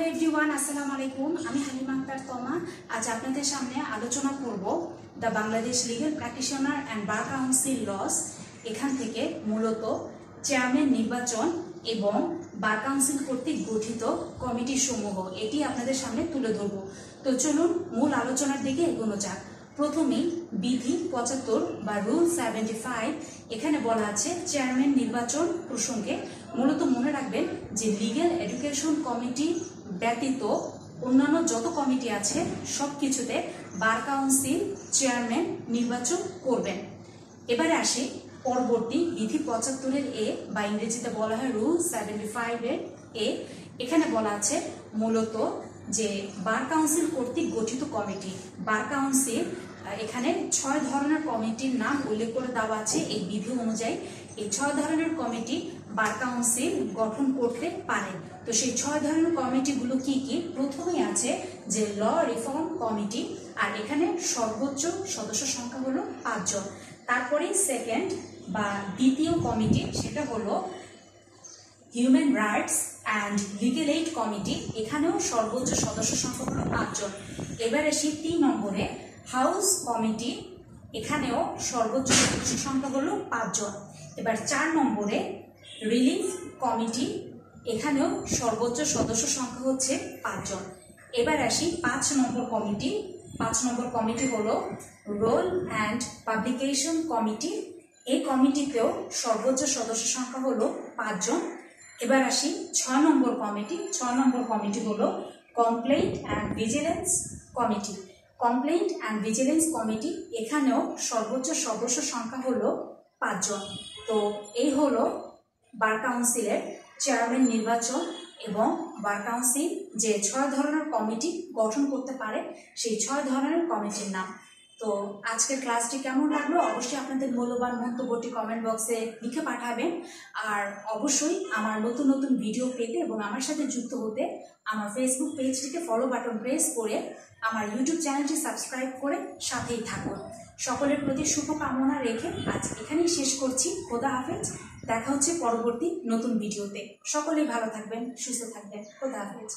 Hello everyone, আসসালামু আলাইকুম। আমি হালিমা আক্তার তমা। আজ আপনাদের সামনে আলোচনা করব the Bangladesh legal practitioner and bar council laws. এখান থেকে মূলত চেয়ারম্যান নির্বাচন এবং বার কাউন্সিল কর্তৃক গঠিত কমিটি সমূহ এটি আপনাদের সামনে তুলে ধরব। তো চলুন মূল আলোচনার দিকে এগোনো যাক। প্রথমেই বিধি ৭৫ বা রুল ৭৫ এখানে বলা আছে চেয়ারম্যান নির্বাচন প্রসঙ্গে মূলত মনে রাখবেন যে লিগ্যাল এডুকেশন কমিটি ব্যতীত অন্যান্য যত কমিটি আছে সব কিছুতে বার কাউন্সিল চেয়ারম্যান নির্বাচন করবেন। এবারে আসি পরবর্তী বিধি ৭৫ এ বা ইংরেজিতে বলা হয় রুল ৭৫ এ। এখানে বলা আছে মূলত যে বার কাউন্সিল কর্তৃক গঠিত কমিটি, বার কাউন্সিল এখানে ৬ ধরনের কমিটির নাম উল্লেখ করে দেওয়া আছে এই বিধি অনুযায়ী। এই ৬ ধরনের কমিটি বার কাউন্সিল গঠন করতে পারে। তো সেই ৬ ধরনের কমিটিগুলো কি কি? প্রথমেই আছে যে ল রিফর্ম কমিটি, আর এখানে সর্বোচ্চ সদস্য সংখ্যা হলো ৫ জন। তারপরে সেকেন্ড বা দ্বিতীয় কমিটি সেটা হলো human rights and legal aid committee, এখানেও সর্বোচ্চ সদস্য সংখ্যা হলো ৫ জন। এবার আসি ৩ নম্বরে হাউস কমিটি, এখানেও সর্বোচ্চ সদস্য সংখ্যা হলো ৫ জন। এবার ৪ নম্বরে রিলিফ কমিটি, এখানেও সর্বোচ্চ সদস্য সংখ্যা হচ্ছে ৫ জন। এবার আসি ৫ নম্বর কমিটি। ৫ নম্বর কমিটি হলো রোল অ্যান্ড পাবলিকেশন কমিটি, এই কমিটিতেও সর্বোচ্চ সদস্য সংখ্যা হলো ৫ জন। এবার আসি ৬ নম্বর কমিটি। ৬ নম্বর কমিটি হলো complaint and vigilance committee. Complaint and vigilance committee এখানেও সর্বোচ্চ সদস্য সংখ্যা হলো ৫ জন। তো এই হলো বার কাউন্সিলের চেয়ারম্যান নির্বাচন এবং বার কাউন্সিল যে ৬ ধরনের কমিটি গঠন করতে পারে সেই ৬ ধরনের কমিটির নাম। তো আজকের ক্লাসটি কেমন লাগলো অবশ্যই আপনাদের মূল্যবান মন্তব্যটি কমেন্ট বক্সে লিখে পাঠাবেন। আর অবশ্যই আমার নতুন নতুন ভিডিও পেতে এবং আমার সাথে যুক্ত হতে আমার ফেসবুক পেজটিকে ফলো বাটন প্রেস করে আমার ইউটিউব চ্যানেলটি সাবস্ক্রাইব করে সাথেই থাকুন। সকলের প্রতি শুভকামনা রেখে আজ এখানেই শেষ করছি। খোদা হাফেজ। দেখা হচ্ছে পরবর্তী নতুন ভিডিওতে। সকলেই ভালো থাকবেন, সুস্থ থাকবেন। খোদা হাফেজ।